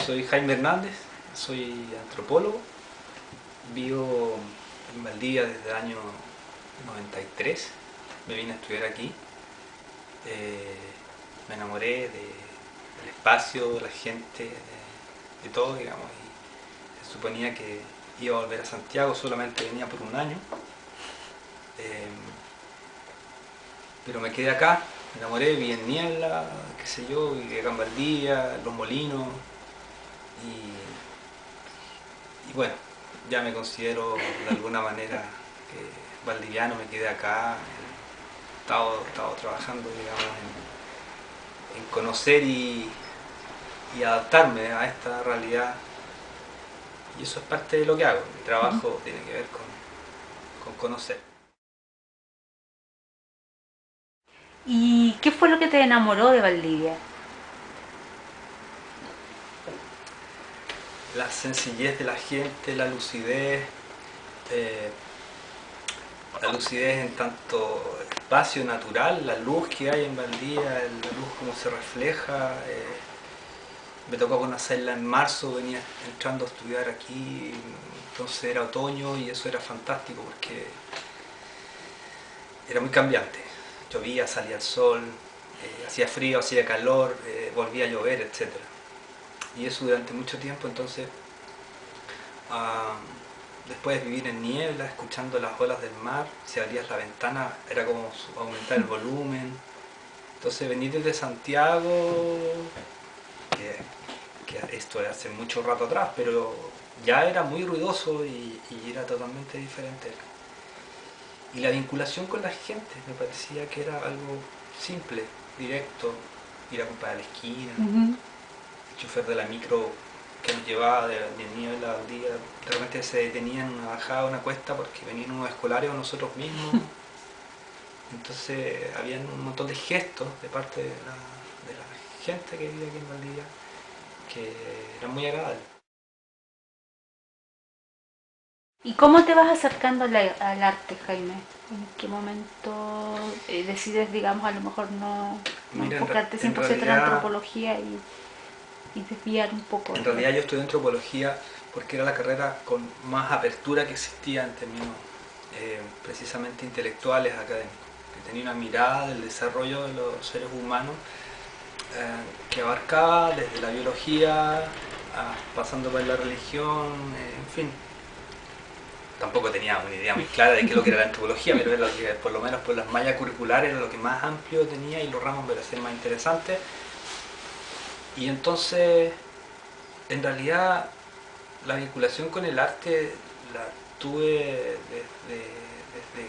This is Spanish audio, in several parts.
Soy Jaime Hernández, soy antropólogo, vivo en Valdivia desde el año 93, me vine a estudiar aquí, me enamoré del espacio, de la gente, de todo, digamos, y se suponía que iba a volver a Santiago, solamente venía por un año, pero me quedé acá, me enamoré, vi en Niebla, qué sé yo, viví acá en Valdivia, Los Molinos, y bueno, ya me considero de alguna manera valdiviano, me quedé acá, he estado trabajando, digamos, en conocer y adaptarme a esta realidad, y eso es parte de lo que hago. Mi trabajo tiene que ver con conocer. ¿Y qué fue lo que te enamoró de Valdivia? La sencillez de la gente, eh, la lucidez en tanto espacio natural, la luz que hay en Valdivia, la luz como se refleja. Me tocó conocerla en marzo, venía entrando a estudiar aquí, entonces era otoño y eso era fantástico porque era muy cambiante. Llovía, salía el sol, hacía frío, hacía calor, volvía a llover, etcétera. Y eso durante mucho tiempo, entonces después de vivir en niebla, escuchando las olas del mar, si abrías la ventana era como aumentar el volumen. Entonces venir desde Santiago, que esto es hace mucho rato atrás, pero ya era muy ruidoso y era totalmente diferente. Y la vinculación con la gente me parecía que era algo simple, directo, ir a comprar a la esquina, el chofer de la micro que nos llevaba de Niebla al día, de repente se detenía en una bajada, una cuesta, porque venían unos escolares o nosotros mismos. Entonces había un montón de gestos de parte de la gente que vivía aquí en Valdivia que eran muy agradables. ¿Y cómo te vas acercando al arte, Jaime? ¿En qué momento decides, digamos, a lo mejor no Mira, enfocarte en 100% en la realidad, antropología y desviar un poco? en realidad yo estudié antropología porque era la carrera con más apertura que existía en términos precisamente intelectuales, académicos, que tenía una mirada del desarrollo de los seres humanos que abarcaba desde la biología, pasando por la religión, en fin. Tampoco tenía una idea muy clara de qué es lo que era la antropología, pero era lo que, por lo menos por las mallas curriculares, era lo que más amplio tenía y los ramos me parecían más interesantes. Y entonces, en realidad, la vinculación con el arte la tuve desde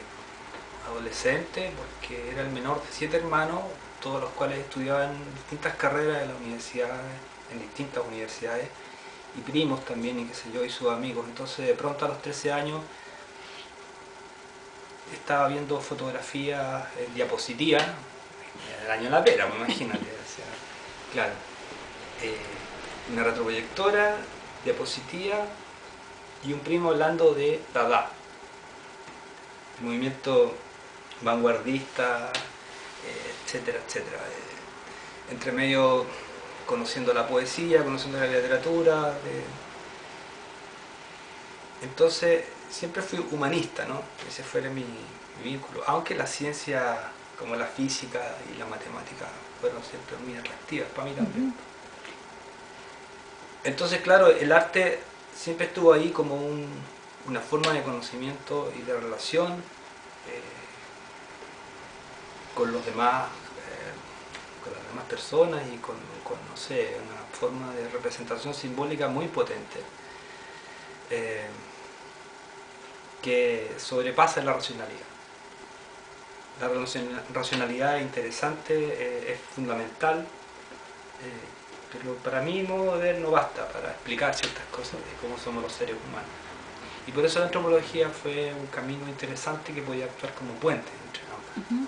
adolescente, porque era el menor de 7 hermanos, todos los cuales estudiaban distintas carreras en la universidad, en distintas universidades, y primos también, y qué sé yo, y sus amigos. Entonces, de pronto a los 13 años, estaba viendo fotografías en diapositivas, el año de la pera, pues imagínate. O sea, claro, una retroproyectora, diapositiva y un primo hablando de Dada, el movimiento vanguardista, etcétera, etcétera. Entre medio conociendo la poesía, conociendo la literatura. Entonces siempre fui humanista, ¿no? Ese fue mi vínculo. Aunque la ciencia, como la física y la matemática, fueron siempre muy atractivas para mí también. Entonces, claro, el arte siempre estuvo ahí como una forma de conocimiento y de relación con los demás, con las demás personas y con, no sé, una forma de representación simbólica muy potente. Que sobrepasa la racionalidad. La racionalidad es interesante, es fundamental, pero para mí modo de ver no basta para explicar ciertas cosas de cómo somos los seres humanos. Y por eso la antropología fue un camino interesante que podía actuar como puente entre ambas.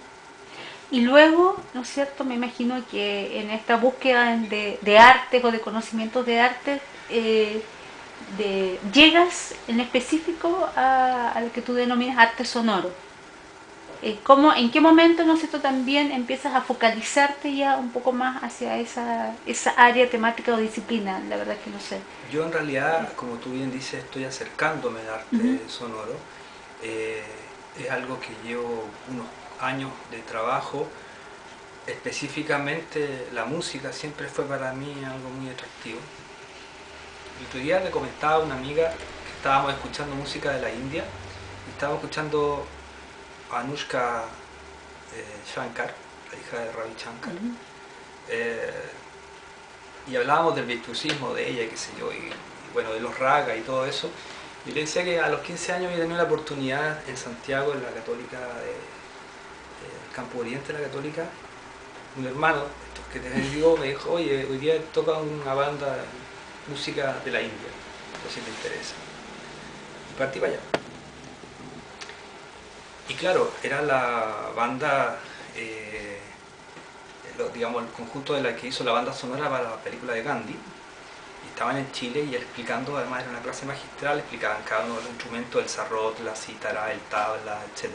Y luego, ¿no es cierto? Me imagino que en esta búsqueda de artes o de conocimientos de arte, llegas en específico a lo que tú denominas arte sonoro. ¿En qué momento, no sé, tú también empiezas a focalizarte ya un poco más hacia esa área temática o disciplina? La verdad es que no sé. Yo en realidad, como tú bien dices, estoy acercándome al Ujú, arte sonoro. Eh, es algo que llevo unos años de trabajo. Específicamente la música siempre fue para mí algo muy atractivo. El otro día le comentaba a una amiga que estábamos escuchando música de la India y estábamos escuchando a Anushka Shankar, la hija de Ravi Shankar, ujú. eh, y hablábamos del virtuosismo de ella, qué sé yo, bueno, de los ragas y todo eso. Y le decía que a los 15 años había tenido la oportunidad en Santiago, en la Católica, el Campo Oriente de la Católica, un hermano, estos que te digo, me dijo, oye, hoy día toca una banda de música de la India, no sé si te interesa. Y partí para allá. Y claro, era la banda, digamos, el conjunto de la que hizo la banda sonora para la película de Gandhi. Y estaban en Chile y él explicando, además era una clase magistral, explicaban cada uno de los instrumentos, el sarrot, la cítara, el tabla, etc.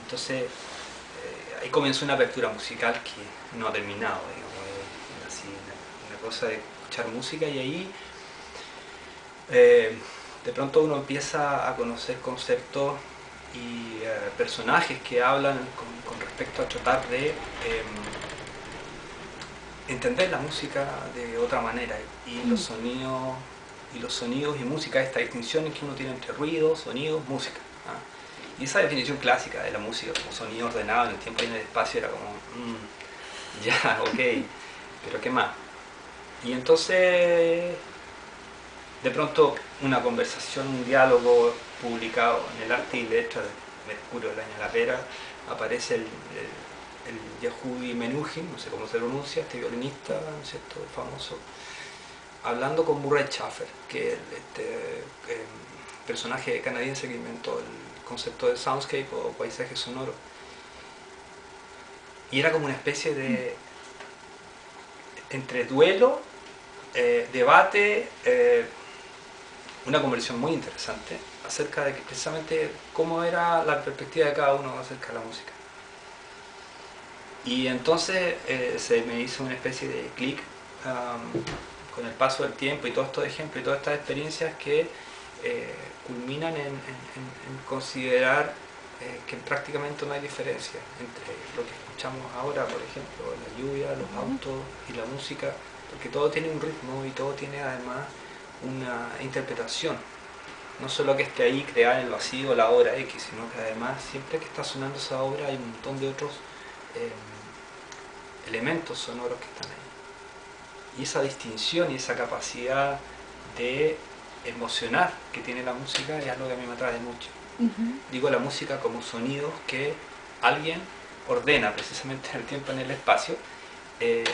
Entonces, ahí comenzó una apertura musical que no ha terminado, digamos, así una cosa de escuchar música y ahí de pronto uno empieza a conocer conceptos y personajes que hablan con respecto a tratar de entender la música de otra manera y Mm. los sonidos y música, esta distinción que uno tiene entre ruido, sonidos, música. ¿Ah? Y esa definición clásica de la música como sonido ordenado en el tiempo y en el espacio era como, ya, ok, pero ¿qué más? Y entonces, de pronto, una conversación, un diálogo publicado en el Arte y Letras de Mercurio del año La Pera, aparece el Yehudi Menuhin, no sé cómo se pronuncia, este violinista, ¿no es cierto?, famoso, hablando con Murray Schafer, que es personaje canadiense que inventó el concepto de soundscape o paisaje sonoro. Y era como una especie de entre duelo, debate, una conversación muy interesante acerca de que precisamente cómo era la perspectiva de cada uno acerca de la música. Y entonces se me hizo una especie de clic con el paso del tiempo y todos estos ejemplos y todas estas experiencias que culminan en considerar que prácticamente no hay diferencia entre lo que escuchamos ahora, por ejemplo, la lluvia, los autos y la música, porque todo tiene un ritmo y todo tiene además una interpretación. No solo que esté ahí creada en el vacío la obra X, sino que además siempre que está sonando esa obra hay un montón de otros eh, elementos sonoros que están ahí. Y esa distinción y esa capacidad de emocionar que tiene la música es algo que a mí me atrae mucho. Ujú. Digo la música como sonidos que alguien ordena precisamente en el tiempo y en el espacio eh,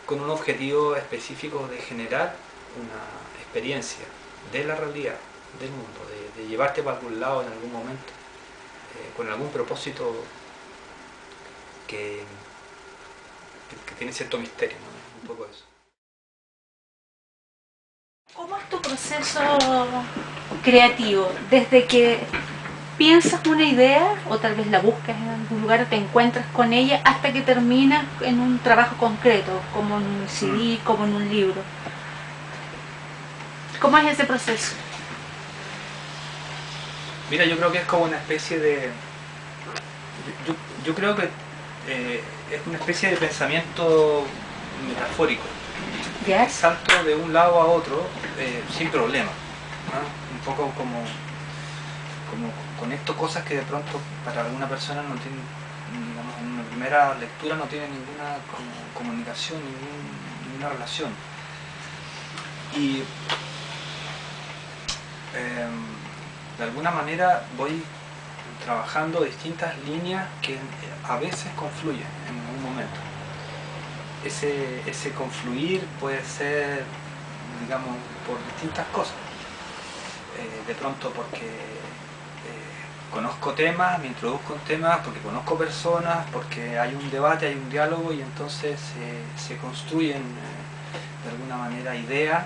con un objetivo específico de generar una experiencia de la realidad, del mundo, de llevarte para algún lado en algún momento, con algún propósito que, que tiene cierto misterio, ¿no? Un poco eso. ¿Cómo es tu proceso creativo? Desde que piensas una idea o tal vez la buscas en algún lugar, te encuentras con ella hasta que terminas en un trabajo concreto, como en un CD, como en un libro. ¿Cómo es ese proceso? Mira, yo creo que es como una especie de... yo creo que es una especie de pensamiento metafórico. ¿Ya? Salto de un lado a otro sin problema. ¿No? Un poco como conecto cosas que de pronto para alguna persona no tienen, digamos, en una primera lectura no tiene ninguna comunicación, ninguna relación. Y de alguna manera voy trabajando distintas líneas que a veces confluyen en algún momento. Ese confluir puede ser, digamos, por distintas cosas. De pronto porque conozco temas, me introduzco en temas, porque conozco personas, porque hay un debate, hay un diálogo y entonces se construyen de alguna manera ideas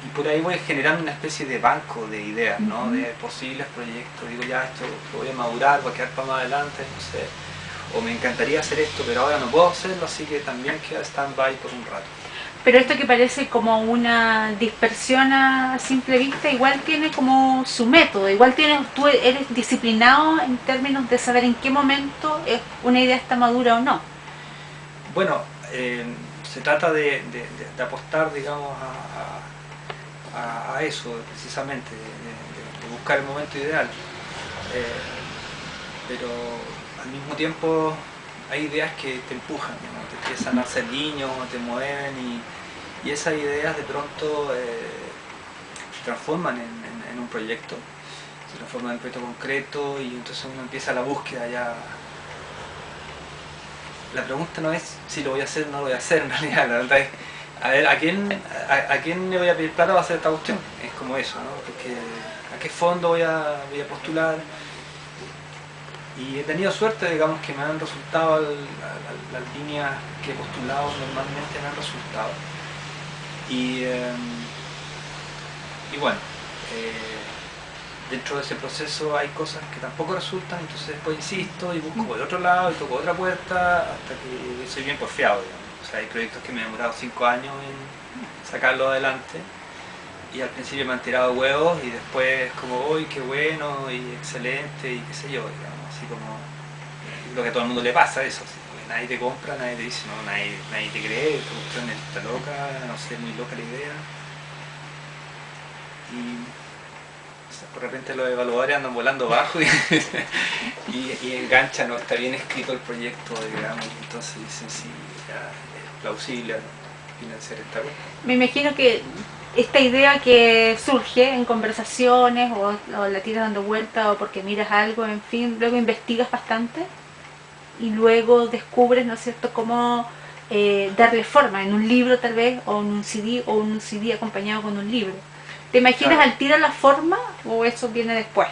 y por ahí voy generando una especie de banco de ideas, ¿no? De posibles proyectos. Digo, ya esto lo voy a madurar, voy a quedar para más adelante, no sé. O me encantaría hacer esto, pero ahora no puedo hacerlo, así que también queda stand-by por un rato. Pero esto que parece como una dispersión a simple vista, igual tiene como su método, igual tú eres disciplinado en términos de saber en qué momento una idea está madura o no. Bueno, se trata de apostar, digamos, a eso, precisamente, de buscar el momento ideal. Pero al mismo tiempo hay ideas que te empujan, ¿no? Te empiezan a hacer guiños, te mueven y esas ideas de pronto se transforman en un proyecto, se transforman en un proyecto concreto y entonces uno empieza la búsqueda ya. La pregunta no es si lo voy a hacer o no lo voy a hacer, en realidad, la verdad es, a ver, ¿a quién le voy a pedir plata para hacer esta cuestión? Es como eso, ¿no? Porque, ¿a qué fondo voy a postular? Y he tenido suerte, digamos, que me han resultado las líneas que he postulado normalmente me han resultado. Y bueno, dentro de ese proceso hay cosas que tampoco resultan, entonces después insisto y busco por el otro lado y toco otra puerta hasta que soy bien porfiado, digamos. O sea, hay proyectos que me han demorado 5 años en sacarlo adelante y al principio me han tirado huevos y después como, uy, qué bueno y excelente y qué sé yo, digamos. Así como lo que a todo el mundo le pasa, eso, así, nadie te compra, nadie te dice, no, nadie te cree, esta cuestión está loca, no sé, muy loca la idea. Y o sea, de repente los evaluadores andan volando bajo y enganchan, no está bien escrito el proyecto, digamos, y entonces dicen sí, ya es plausible financiar esta cosa. Me imagino que esta idea que surge en conversaciones o la tiras dando vuelta o porque miras algo, en fin, luego investigas bastante y luego descubres, ¿no es cierto?, cómo darle forma en un libro tal vez o en un CD o un CD acompañado con un libro. ¿Te imaginas al tirar la forma o eso viene después?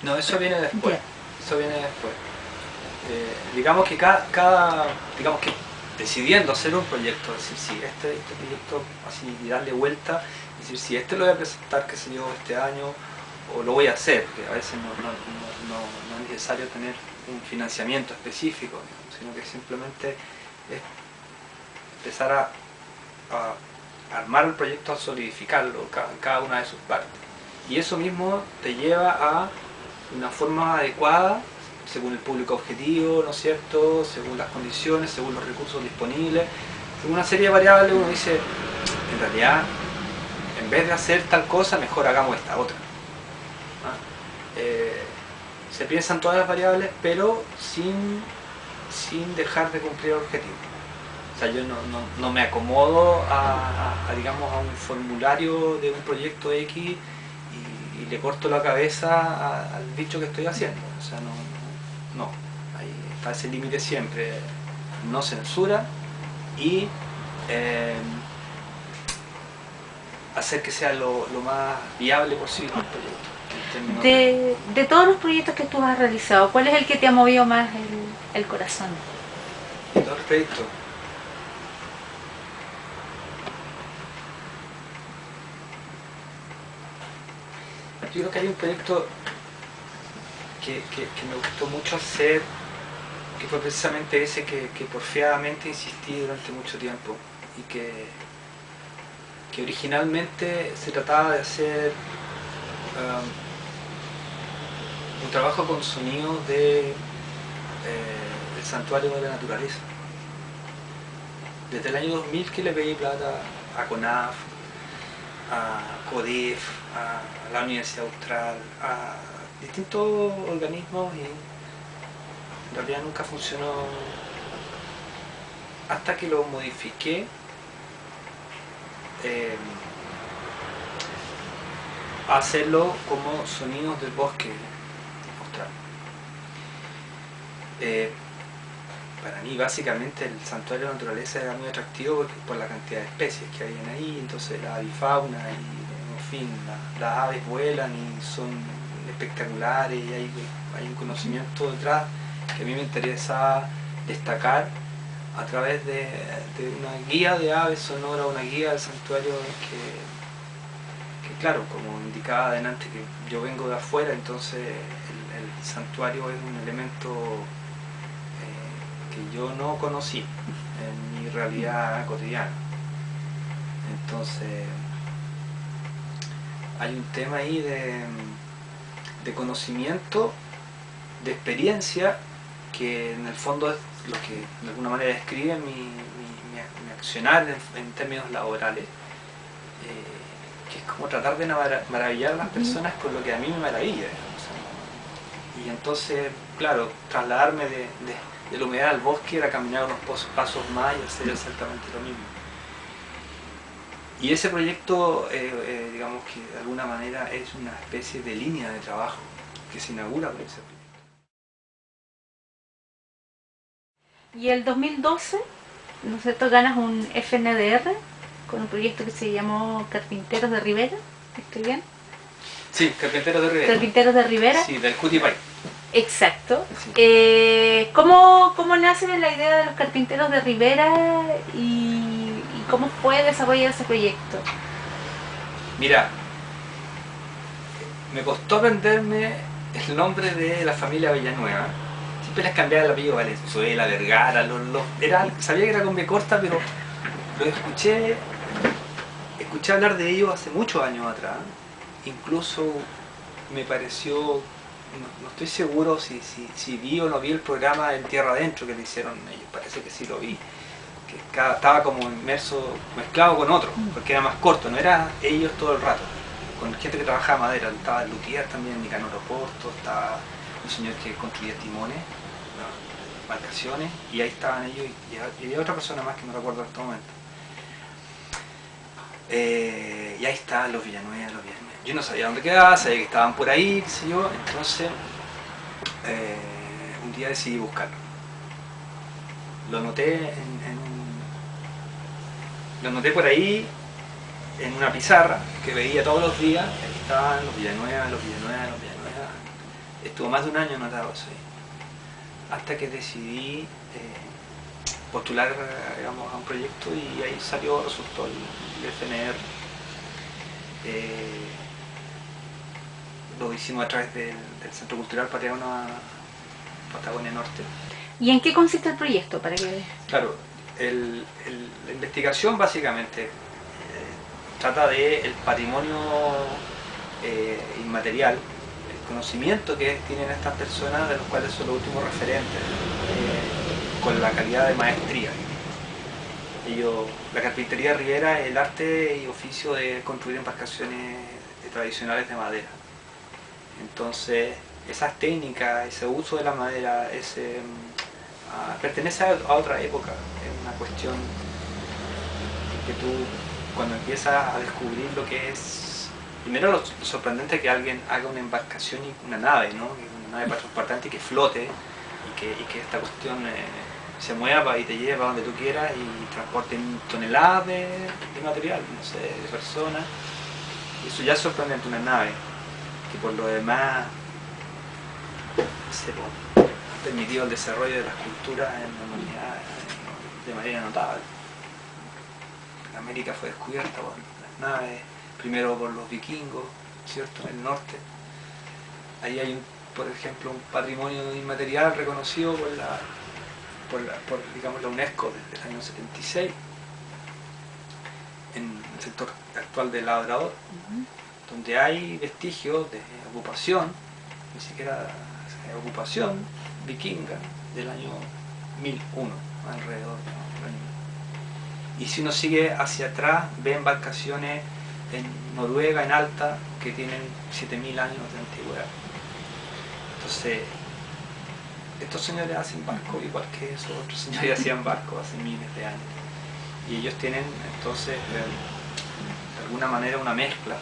No, eso viene después. Yeah. Eso viene después. Digamos que digamos que decidiendo hacer un proyecto, decir si este proyecto así y darle vuelta, decir si este lo voy a presentar, qué sé yo, este año o lo voy a hacer, porque a veces no es necesario tener un financiamiento específico, digamos, sino que simplemente es empezar a armar el proyecto, a solidificarlo en cada una de sus partes. Y eso mismo te lleva a una forma adecuada según el público objetivo, ¿no es cierto?, según las condiciones, según los recursos disponibles, según una serie de variables. Uno dice, en realidad, en vez de hacer tal cosa, mejor hagamos esta otra. Se piensan todas las variables, pero sin dejar de cumplir el objetivo. O sea, yo no me acomodo digamos, a un formulario de un proyecto X y le corto la cabeza al bicho que estoy haciendo. O sea, no. Ahí está ese límite siempre. No censura y hacer que sea lo más viable posible el proyecto. De todos los proyectos que tú has realizado, ¿cuál es el que te ha movido más el corazón? De todos los proyectos. Yo creo que hay un proyecto que me gustó mucho hacer, que fue precisamente ese que porfiadamente insistí durante mucho tiempo y que originalmente se trataba de hacer un trabajo con sonidos del santuario de la naturaleza. Desde el año 2000 que le pedí plata a CONAF, a CODEF, a la Universidad Austral, a distintos organismos y en realidad nunca funcionó hasta que lo modifiqué a hacerlo como sonidos del bosque austral. Para mí básicamente el santuario de la naturaleza era muy atractivo por la cantidad de especies que habían ahí, entonces la avifauna y en fin, las aves vuelan y son espectaculares y hay un conocimiento detrás que a mí me interesaba destacar a través de una guía de aves sonora, una guía del santuario claro, como indicaba adelante que yo vengo de afuera, entonces el santuario es un elemento que yo no conocí en mi realidad cotidiana. Entonces hay un tema ahí de conocimiento, de experiencia, que en el fondo es lo que de alguna manera describe mi accionar en términos laborales, que es como tratar de maravillar a las personas con lo que a mí me maravilla. O sea, y entonces, claro, trasladarme de la humedad al bosque era caminar unos pasos más y hacer exactamente lo mismo. Y ese proyecto, digamos que de alguna manera es una especie de línea de trabajo que se inaugura con ese proyecto. Y el 2012, ¿no es cierto?, ganas un FNDR con un proyecto que se llamó Carpinteros de Rivera. ¿Estoy bien? Sí, Carpinteros de Rivera. Carpinteros de Rivera. Sí, del Cutipay. Exacto. Sí. ¿Cómo nace la idea de los Carpinteros de Rivera y cómo fue desarrollar ese proyecto? Mira, me costó aprenderme el nombre de la familia Villanueva. Siempre les cambiaba el apellido, Valenzuela, Vergara, sabía que era con B corta, pero lo escuché hablar de ellos hace muchos años atrás. Incluso me pareció, no estoy seguro si vi o no vi el programa En Tierra Adentro que le hicieron ellos, parece que sí lo vi. Que estaba como inmerso, mezclado con otro, porque era más corto, no era ellos todo el rato. Con gente que trabajaba madera, estaba Lutier también, Nicanor Oporto, estaba un señor que construía timones, embarcaciones, y ahí estaban ellos y había otra persona más que no recuerdo en este momento. Y ahí estaban los Villanueva. Yo no sabía dónde quedaba, sabía que estaban por ahí, qué sé yo, entonces un día decidí buscarlo. Lo anoté lo anoté por ahí en una pizarra que veía todos los días. Ahí estaban los Villanueva. Estuvo más de un año anotado eso ahí, hasta que decidí postular, digamos, a un proyecto, y ahí resultó el FNR. Lo hicimos a través del Centro Cultural Patagonia Norte. ¿Y en qué consiste el proyecto? Para que... Claro, la investigación básicamente trata del patrimonio inmaterial, el conocimiento que tienen estas personas, de los cuales son los últimos referentes, con la calidad de maestría. La carpintería Rivera es el arte y oficio de construir embarcaciones tradicionales de madera. Entonces, esas técnicas, ese uso de la madera, pertenece a otra época. Es una cuestión que tú, cuando empiezas a descubrir lo que es, primero lo sorprendente es que alguien haga una embarcación y una nave, ¿no? Una nave para transportante y que flote, y que esta cuestión se mueva y te lleve a donde tú quieras y transporte toneladas de material, no sé, de personas. Y eso ya es sorprendente, una nave que por lo demás ha permitido el desarrollo de las culturas en la humanidad de manera notable. América fue descubierta por las naves, primero por los vikingos, ¿cierto?, en el norte. Ahí hay, por ejemplo, un patrimonio inmaterial reconocido por digamos, la UNESCO desde el año 76, en el sector actual del Labrador, donde hay vestigios de ocupación, ni siquiera ocupación vikinga, del año 1001, alrededor del año. Y si uno sigue hacia atrás, ve embarcaciones en Noruega, en Alta, que tienen 7000 años de antigüedad. Entonces, estos señores hacen barcos igual que esos otros señores hacían barcos hace miles de años. Y ellos tienen, entonces, de alguna manera una mezcla,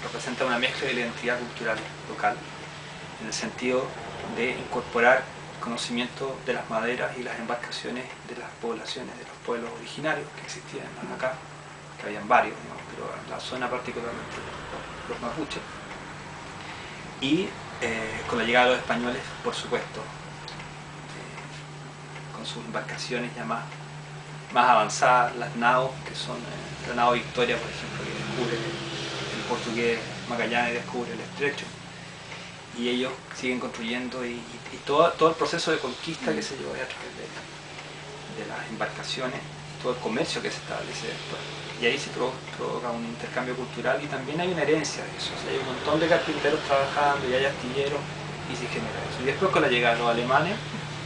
representa una mezcla de la identidad cultural local, en el sentido de incorporar conocimiento de las maderas y las embarcaciones de las poblaciones, de los pueblos originarios que existían acá, que habían varios, ¿no? Pero en la zona particularmente los mapuches. Y con la llegada de los españoles, por supuesto, con sus embarcaciones ya más avanzadas, las naos, que son la nao Victoria, por ejemplo, que descubre el portugués Magallanes descubre el estrecho. Y ellos siguen construyendo y todo el proceso de conquista que se llevó a través de las embarcaciones, todo el comercio que se establece después. Y ahí se provoca un intercambio cultural y también hay una herencia de eso. O sea, hay un montón de carpinteros trabajando y hay astilleros y se genera eso. Y después con la llegada de los alemanes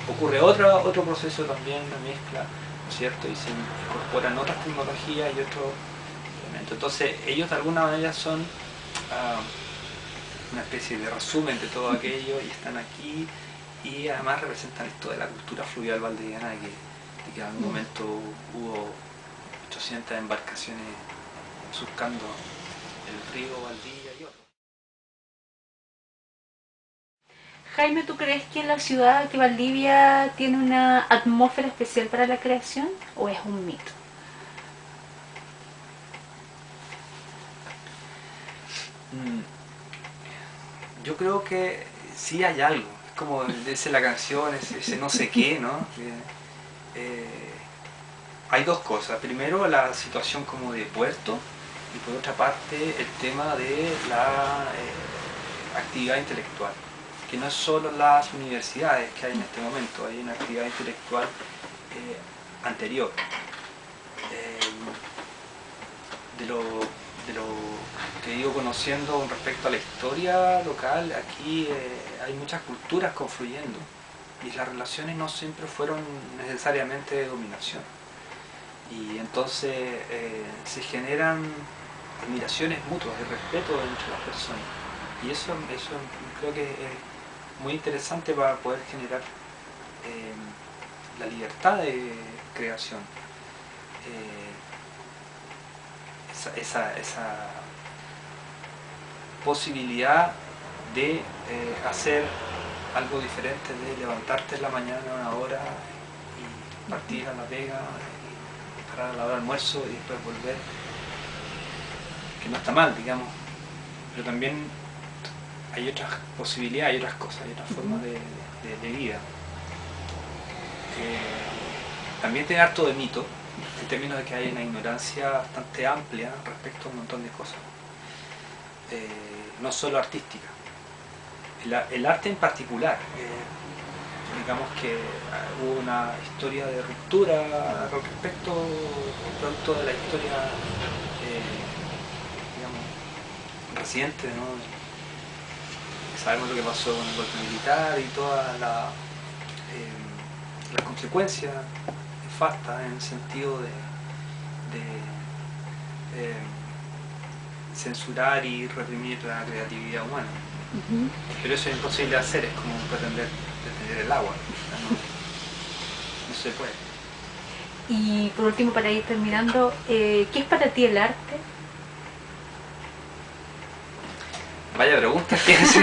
ocurre otro proceso también, una mezcla, ¿no es cierto? Y se incorporan otras tecnologías y otros elementos. Entonces ellos de alguna manera son una especie de resumen de todo aquello y están aquí y además representan esto de la cultura fluvial valdiviana de que en algún momento hubo 800 embarcaciones surcando el río Valdivia y otros. Jaime, ¿tú crees que en la ciudad de Valdivia tiene una atmósfera especial para la creación o es un mito? Yo creo que sí hay algo, es como dice la canción, ese no sé qué, ¿no? Hay dos cosas. Primero, la situación como de puerto y por otra parte el tema de la actividad intelectual, que no es solo las universidades que hay en este momento, hay una actividad intelectual anterior. De lo que he ido conociendo con respecto a la historia local, aquí hay muchas culturas confluyendo y las relaciones no siempre fueron necesariamente de dominación. Y entonces se generan admiraciones mutuas y respeto entre las personas. Y eso creo que es muy interesante para poder generar la libertad de creación. Esa posibilidad de hacer algo diferente, de levantarte en la mañana a una hora y partir a la pega, y parar a la hora de almuerzo y después volver, que no está mal, digamos, pero también hay otras posibilidades, hay otras cosas, hay otras formas de vida. También tiene harto de mito, en términos de que hay una ignorancia bastante amplia respecto a un montón de cosas, no solo artística. El arte en particular, digamos que hubo una historia de ruptura con respecto, producto de la historia digamos, reciente, ¿no? Sabemos lo que pasó con el golpe militar y todas las consecuencias nefastas en el sentido de censurar y reprimir la creatividad humana. Pero eso es imposible de hacer, es como pretender detener el agua, no se puede. Y por último, para ir terminando, ¿qué es para ti el arte? Vaya pregunta que es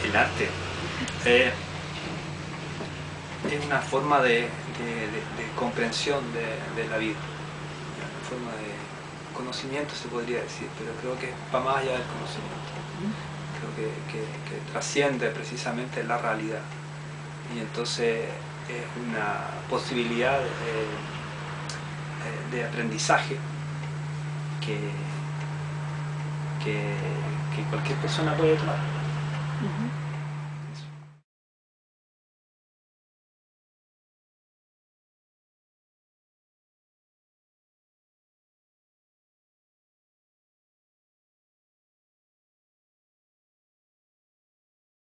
el arte. Es una forma de comprensión de la vida, una forma de conocimiento se podría decir, pero creo que va más allá del conocimiento. Creo que trasciende precisamente la realidad y entonces es una posibilidad de aprendizaje que cualquier persona puede tomar.